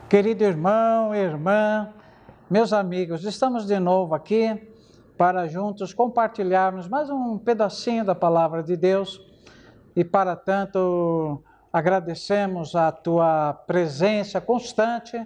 Querido irmão, irmã, meus amigos, estamos de novo aqui para juntos compartilharmos mais um pedacinho da Palavra de Deus e para tanto agradecemos a tua presença constante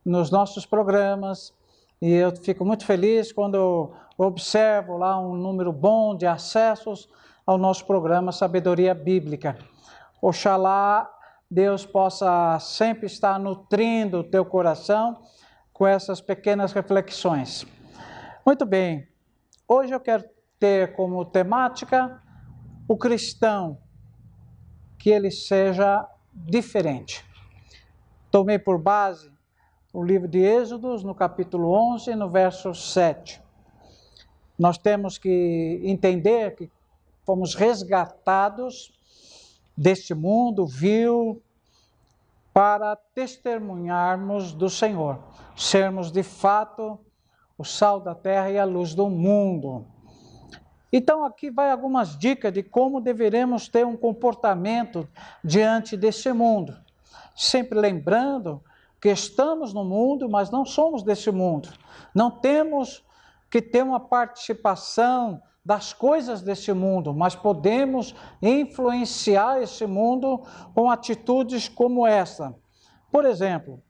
nos nossos programas e eu fico muito feliz quando observo lá um número bom de acessos ao nosso programa Sabedoria Bíblica. Oxalá Deus possa sempre estar nutrindo o teu coração com essas pequenas reflexões. Muito bem, hoje eu quero ter como temática o cristão, que ele seja diferente. Tomei por base o livro de Êxodos, no capítulo 11, no verso 7. Nós temos que entender que fomos resgatados deste mundo vil para testemunharmos do Senhor, sermos de fato o sal da terra e a luz do mundo. Então aqui vai algumas dicas de como deveremos ter um comportamento diante desse mundo, sempre lembrando que estamos no mundo, mas não somos desse mundo, não temos que ter uma participação das coisas desse mundo, mas podemos influenciar esse mundo com atitudes como essa. Por exemplo,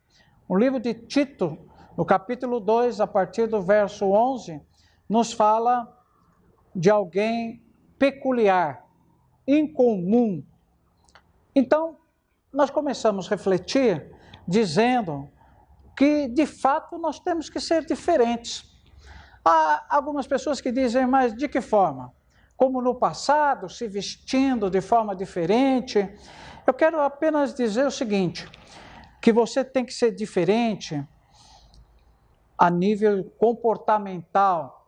o livro de Tito, no capítulo 2, a partir do verso 11, nos fala de alguém peculiar, incomum. Então, nós começamos a refletir dizendo que, de fato, nós temos que ser diferentes. Há algumas pessoas que dizem, mas de que forma? Como no passado, se vestindo de forma diferente? Eu quero apenas dizer o seguinte, que você tem que ser diferente a nível comportamental.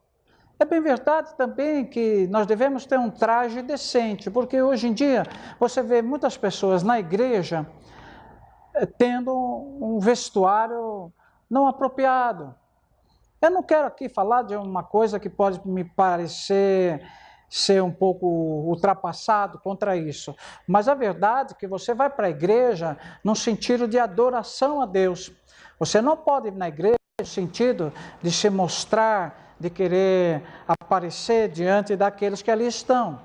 É bem verdade também que nós devemos ter um traje decente, porque hoje em dia você vê muitas pessoas na igreja tendo um vestuário não apropriado. Eu não quero aqui falar de uma coisa que pode me parecer ser um pouco ultrapassado contra isso, mas a verdade é que você vai para a igreja no sentido de adoração a Deus. Você não pode ir na igreja no sentido de se mostrar, de querer aparecer diante daqueles que ali estão.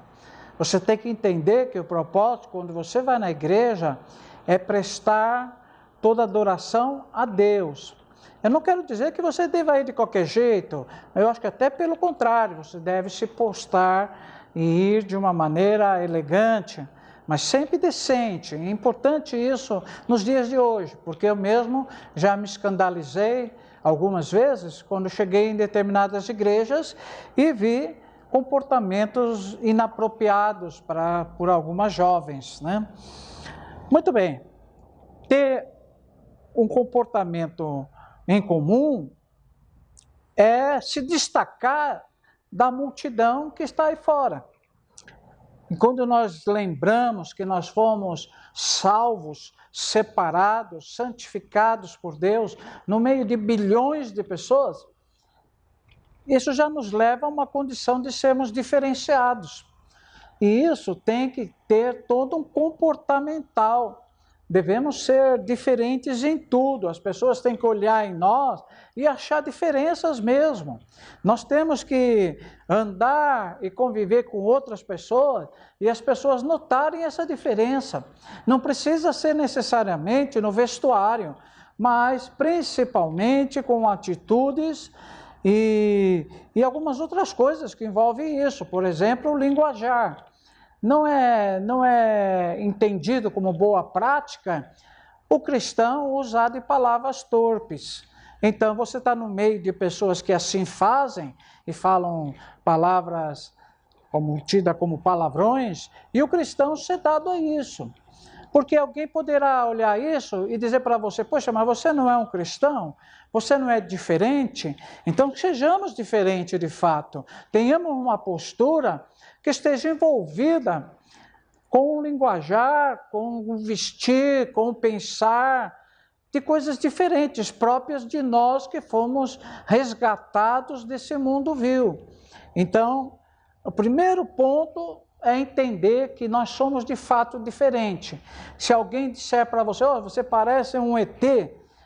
Você tem que entender que o propósito, quando você vai na igreja, é prestar toda adoração a Deus. Eu não quero dizer que você deva ir de qualquer jeito, eu acho que até pelo contrário, você deve se postar e ir de uma maneira elegante, mas sempre decente. É importante isso nos dias de hoje, porque eu mesmo já me escandalizei algumas vezes quando cheguei em determinadas igrejas e vi comportamentos inapropriados por algumas jovens, né? Muito bem, ter um comportamento em comum é se destacar da multidão que está aí fora. E quando nós lembramos que nós fomos salvos, separados, santificados por Deus, no meio de bilhões de pessoas, isso já nos leva a uma condição de sermos diferenciados. E isso tem que ter todo um comportamental. Devemos ser diferentes em tudo, as pessoas têm que olhar em nós e achar diferenças mesmo. Nós temos que andar e conviver com outras pessoas e as pessoas notarem essa diferença. Não precisa ser necessariamente no vestuário, mas principalmente com atitudes e algumas outras coisas que envolvem isso. Por exemplo, o linguajar. Não é entendido como boa prática o cristão usar de palavras torpes. Então, você está no meio de pessoas que assim fazem e falam palavras tidas como palavrões, e o cristão ser dado a isso. Porque alguém poderá olhar isso e dizer para você, poxa, mas você não é um cristão? Você não é diferente? Então, sejamos diferentes de fato. Tenhamos uma postura que esteja envolvida com o linguajar, com o vestir, com o pensar, de coisas diferentes, próprias de nós que fomos resgatados desse mundo vil. Então, o primeiro ponto é entender que nós somos de fato diferentes. Se alguém disser para você, oh, você parece um ET,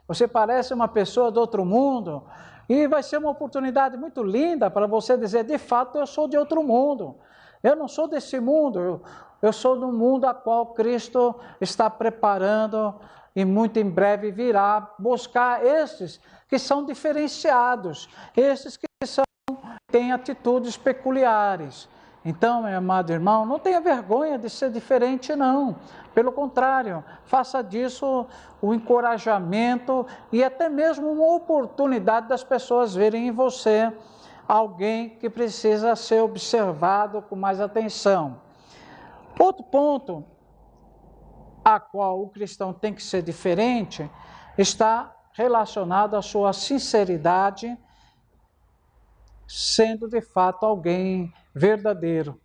você parece uma pessoa do outro mundo, e vai ser uma oportunidade muito linda para você dizer, de fato, eu sou de outro mundo. Eu não sou desse mundo, eu sou do mundo a qual Cristo está preparando e muito em breve virá buscar esses que são diferenciados, esses que têm atitudes peculiares. Então, meu amado irmão, não tenha vergonha de ser diferente, não. Pelo contrário, faça disso o encorajamento e até mesmo uma oportunidade das pessoas verem em você alguém que precisa ser observado com mais atenção. Outro ponto a qual o cristão tem que ser diferente está relacionado à sua sinceridade, sendo de fato alguém verdadeiro.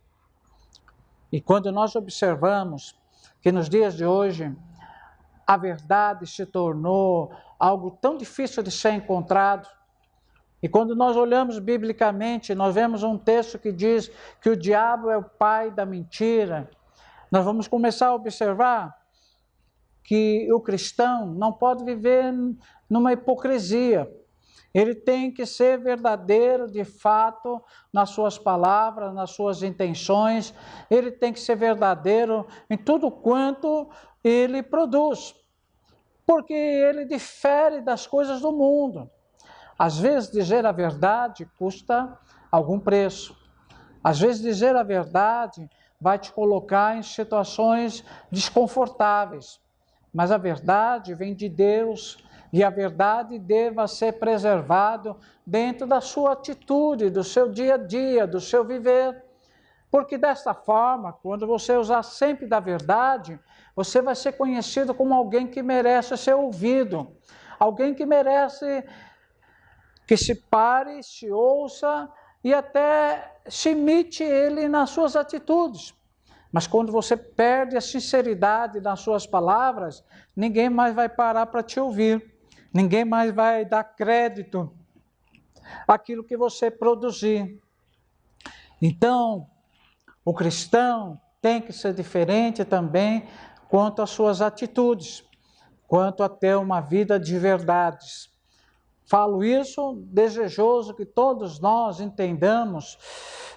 E quando nós observamos que nos dias de hoje a verdade se tornou algo tão difícil de ser encontrado, e quando nós olhamos biblicamente, nós vemos um texto que diz que o diabo é o pai da mentira, nós vamos começar a observar que o cristão não pode viver numa hipocrisia. Ele tem que ser verdadeiro, de fato, nas suas palavras, nas suas intenções. Ele tem que ser verdadeiro em tudo quanto ele produz, porque ele difere das coisas do mundo. Às vezes, dizer a verdade custa algum preço. Às vezes, dizer a verdade vai te colocar em situações desconfortáveis. Mas a verdade vem de Deus e a verdade deva ser preservada dentro da sua atitude, do seu dia a dia, do seu viver. Porque desta forma, quando você usar sempre da verdade, você vai ser conhecido como alguém que merece ser ouvido, alguém que merece que se pare, se ouça e até se imite ele nas suas atitudes. Mas quando você perde a sinceridade nas suas palavras, ninguém mais vai parar para te ouvir, ninguém mais vai dar crédito àquilo que você produzir. Então, o cristão tem que ser diferente também quanto às suas atitudes, quanto a ter uma vida de verdades. Falo isso desejoso que todos nós entendamos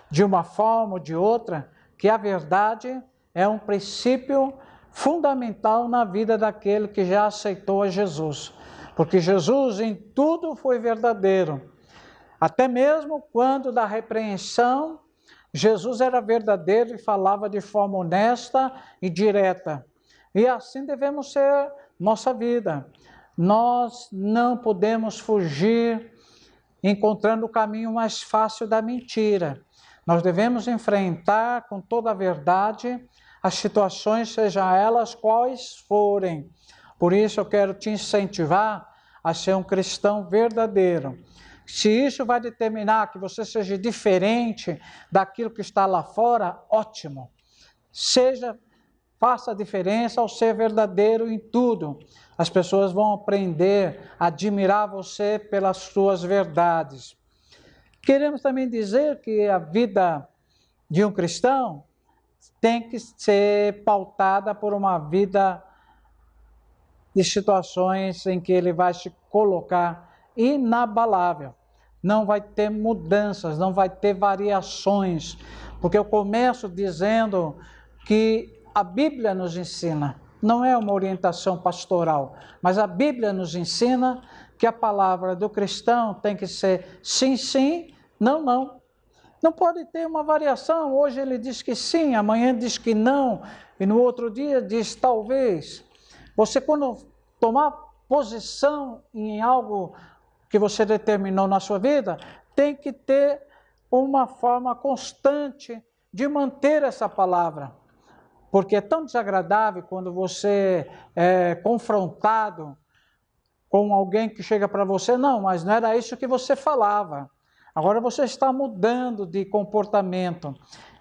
de uma forma ou de outra que a verdade é um princípio fundamental na vida daquele que já aceitou a Jesus. Porque Jesus em tudo foi verdadeiro. Até mesmo quando da repreensão, Jesus era verdadeiro e falava de forma honesta e direta. E assim devemos ser nossa vida. Nós não podemos fugir encontrando o caminho mais fácil da mentira. Nós devemos enfrentar com toda a verdade as situações, sejam elas quais forem. Por isso eu quero te incentivar a ser um cristão verdadeiro. Se isso vai determinar que você seja diferente daquilo que está lá fora, ótimo. Faça a diferença ao ser verdadeiro em tudo. As pessoas vão aprender a admirar você pelas suas verdades. Queremos também dizer que a vida de um cristão tem que ser pautada por uma vida de situações em que ele vai se colocar inabalável. Não vai ter mudanças, não vai ter variações, porque eu começo dizendo que a Bíblia nos ensina, não é uma orientação pastoral, mas a Bíblia nos ensina que a palavra do cristão tem que ser sim, sim, não, não. Não pode ter uma variação, hoje ele diz que sim, amanhã diz que não, e no outro dia diz talvez. Você quando tomar posição em algo que você determinou na sua vida, tem que ter uma forma constante de manter essa palavra. Porque é tão desagradável quando você é confrontado com alguém que chega para você, não, mas não era isso que você falava. Agora você está mudando de comportamento.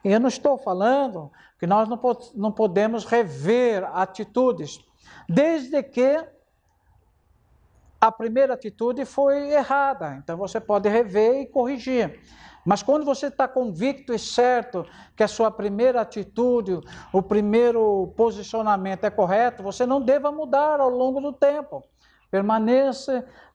E eu não estou falando que nós não podemos rever atitudes, desde que a primeira atitude foi errada. Então você pode rever e corrigir. Mas quando você está convicto e certo que a sua primeira atitude, o primeiro posicionamento é correto, você não deva mudar ao longo do tempo.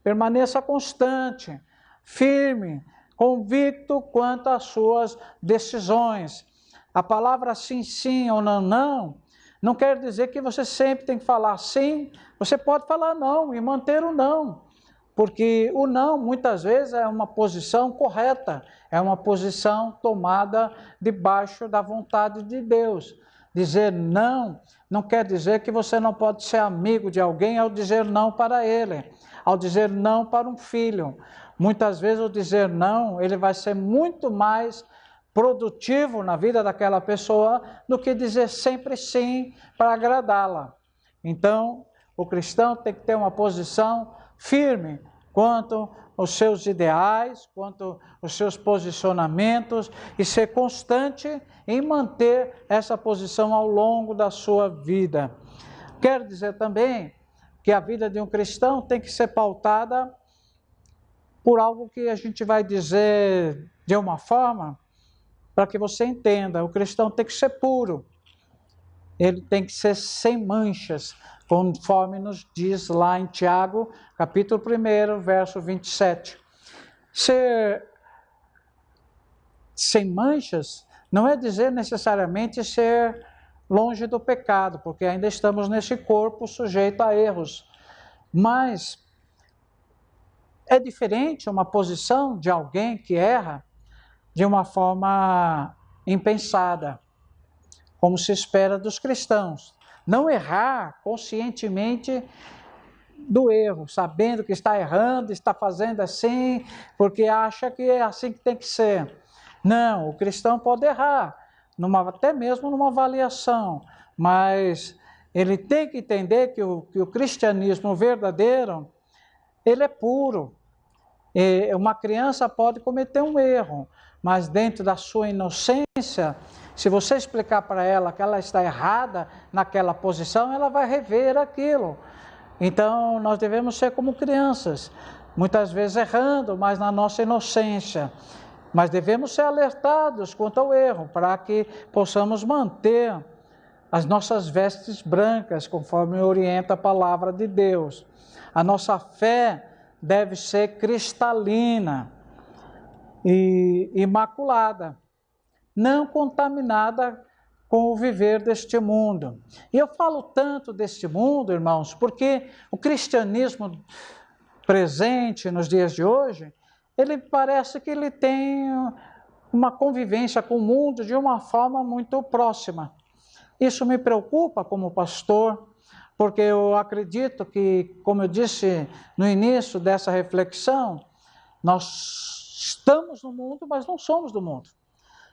permaneça constante, firme, convicto quanto às suas decisões. A palavra sim, sim ou não, não, não quer dizer que você sempre tem que falar sim, você pode falar não e manter o não. Porque o não, muitas vezes, é uma posição correta, é uma posição tomada debaixo da vontade de Deus. Dizer não não quer dizer que você não pode ser amigo de alguém ao dizer não para ele, ao dizer não para um filho. Muitas vezes o dizer não, ele vai ser muito mais produtivo na vida daquela pessoa do que dizer sempre sim para agradá-la. Então, o cristão tem que ter uma posição firme quanto aos seus ideais, quanto aos seus posicionamentos e ser constante em manter essa posição ao longo da sua vida. Quero dizer também que a vida de um cristão tem que ser pautada por algo que a gente vai dizer de uma forma para que você entenda. O cristão tem que ser puro, ele tem que ser sem manchas, conforme nos diz lá em Tiago, capítulo 1, verso 27. Ser sem manchas não é dizer necessariamente ser longe do pecado, porque ainda estamos nesse corpo sujeito a erros. Mas é diferente uma posição de alguém que erra de uma forma impensada, como se espera dos cristãos. Não errar conscientemente do erro, sabendo que está errando, está fazendo assim, porque acha que é assim que tem que ser. Não, o cristão pode errar, até mesmo numa avaliação, mas ele tem que entender que o cristianismo verdadeiro, ele é puro. E uma criança pode cometer um erro, mas dentro da sua inocência, se você explicar para ela que ela está errada naquela posição, ela vai rever aquilo. Então, nós devemos ser como crianças, muitas vezes errando, mas na nossa inocência. Mas devemos ser alertados quanto ao erro, para que possamos manter as nossas vestes brancas, conforme orienta a palavra de Deus. A nossa fé deve ser cristalina e imaculada, não contaminada com o viver deste mundo. E eu falo tanto deste mundo, irmãos, porque o cristianismo presente nos dias de hoje, ele parece que ele tem uma convivência com o mundo de uma forma muito próxima. Isso me preocupa como pastor, porque eu acredito que, como eu disse no início dessa reflexão, nós estamos no mundo, mas não somos do mundo.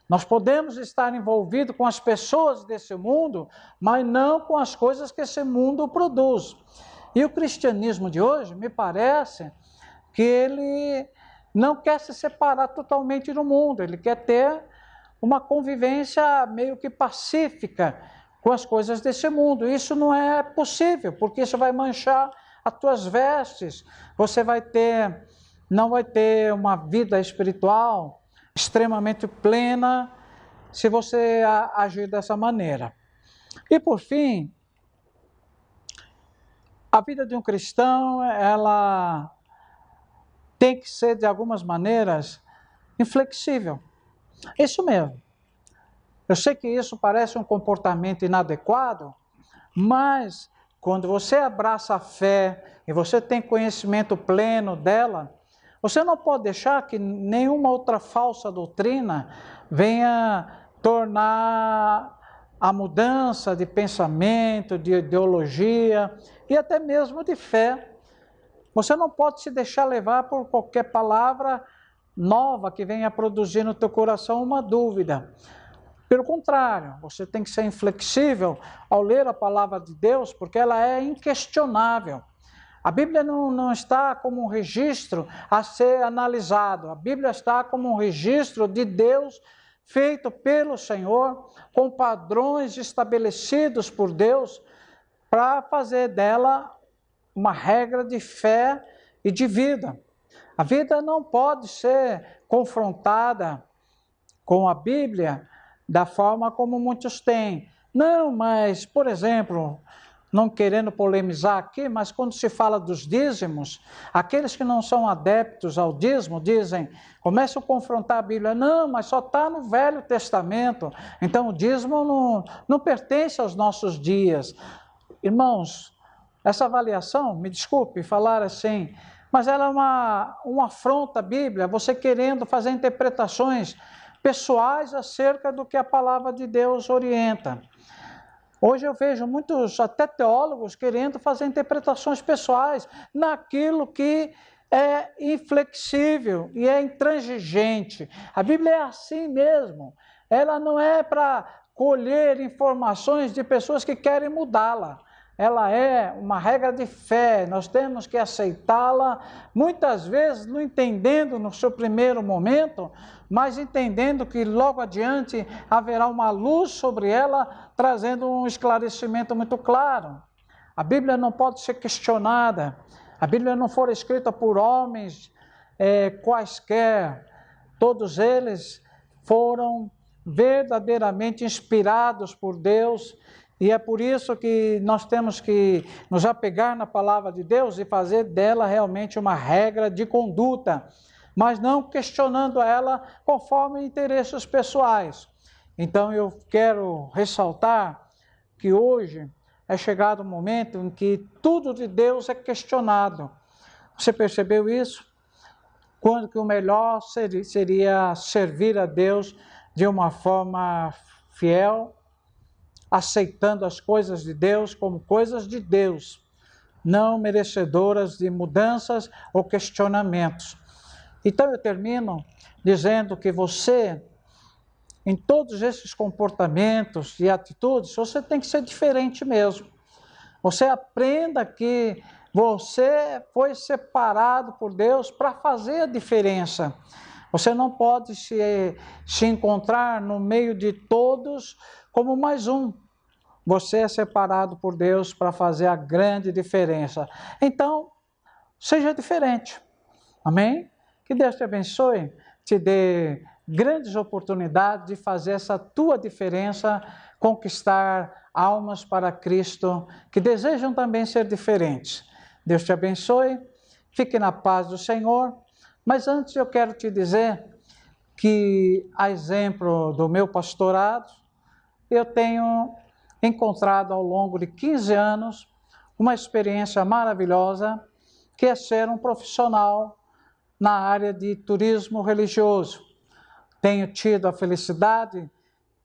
Nós podemos estar envolvidos com as pessoas desse mundo, mas não com as coisas que esse mundo produz. E o cristianismo de hoje, me parece que ele não quer se separar totalmente do mundo, ele quer ter uma convivência meio que pacífica com as coisas desse mundo. Isso não é possível, porque isso vai manchar as tuas vestes, você não vai ter uma vida espiritual extremamente plena se você agir dessa maneira. E por fim, a vida de um cristão, ela tem que ser de algumas maneiras inflexível. Isso mesmo. Eu sei que isso parece um comportamento inadequado, mas quando você abraça a fé e você tem conhecimento pleno dela, você não pode deixar que nenhuma outra falsa doutrina venha tornar a mudança de pensamento, de ideologia e até mesmo de fé. Você não pode se deixar levar por qualquer palavra nova que venha produzir no teu coração uma dúvida. Pelo contrário, você tem que ser inflexível ao ler a palavra de Deus, porque ela é inquestionável. A Bíblia não está como um registro a ser analisado. A Bíblia está como um registro de Deus feito pelo Senhor, com padrões estabelecidos por Deus, para fazer dela uma regra de fé e de vida. A vida não pode ser confrontada com a Bíblia da forma como muitos têm. Não, mas, por exemplo, não querendo polemizar aqui, mas quando se fala dos dízimos, aqueles que não são adeptos ao dízimo dizem, começam a confrontar a Bíblia, não, mas só está no Velho Testamento, então o dízimo não pertence aos nossos dias. Irmãos, essa avaliação, me desculpe falar assim, mas ela é uma afronta à Bíblia, você querendo fazer interpretações pessoais acerca do que a palavra de Deus orienta. Hoje eu vejo muitos, até teólogos, querendo fazer interpretações pessoais naquilo que é inflexível e é intransigente. A Bíblia é assim mesmo. Ela não é para colher informações de pessoas que querem mudá-la. Ela é uma regra de fé, nós temos que aceitá-la, muitas vezes não entendendo no seu primeiro momento, mas entendendo que logo adiante haverá uma luz sobre ela, trazendo um esclarecimento muito claro. A Bíblia não pode ser questionada, a Bíblia não foi escrita por homens quaisquer, todos eles foram verdadeiramente inspirados por Deus, e é por isso que nós temos que nos apegar na palavra de Deus e fazer dela realmente uma regra de conduta, mas não questionando ela conforme interesses pessoais. Então eu quero ressaltar que hoje é chegado o momento em que tudo de Deus é questionado. Você percebeu isso? Quando que o melhor seria servir a Deus de uma forma fiel, aceitando as coisas de Deus como coisas de Deus, não merecedoras de mudanças ou questionamentos. Então eu termino dizendo que você, em todos esses comportamentos e atitudes, você tem que ser diferente mesmo. Você aprenda que você foi separado por Deus para fazer a diferença. Você não pode se encontrar no meio de todos como mais um. Você é separado por Deus para fazer a grande diferença. Então, seja diferente. Amém? Que Deus te abençoe, te dê grandes oportunidades de fazer essa tua diferença, conquistar almas para Cristo, que desejam também ser diferentes. Deus te abençoe, fique na paz do Senhor. Mas antes eu quero te dizer que, a exemplo do meu pastorado, eu tenho encontrado ao longo de 15 anos uma experiência maravilhosa, que é ser um profissional na área de turismo religioso. Tenho tido a felicidade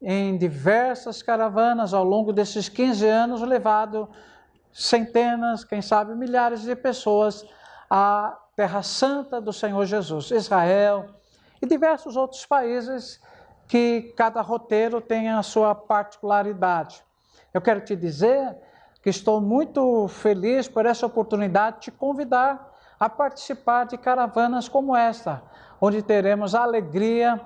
em diversas caravanas ao longo desses 15 anos, levado centenas, quem sabe milhares de pessoas à Terra Santa do Senhor Jesus, Israel e diversos outros países que cada roteiro tem a sua particularidade. Eu quero te dizer que estou muito feliz por essa oportunidade de te convidar a participar de caravanas como esta, onde teremos a alegria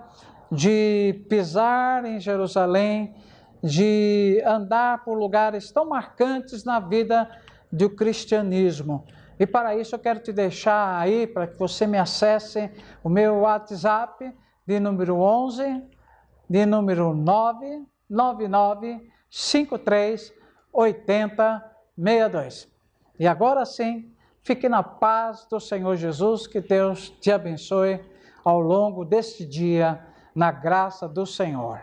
de pisar em Jerusalém, de andar por lugares tão marcantes na vida do cristianismo. E para isso eu quero te deixar aí, para que você me acesse o meu WhatsApp de número 11, de número 999538062. E agora sim, fique na paz do Senhor Jesus, que Deus te abençoe ao longo deste dia, na graça do Senhor.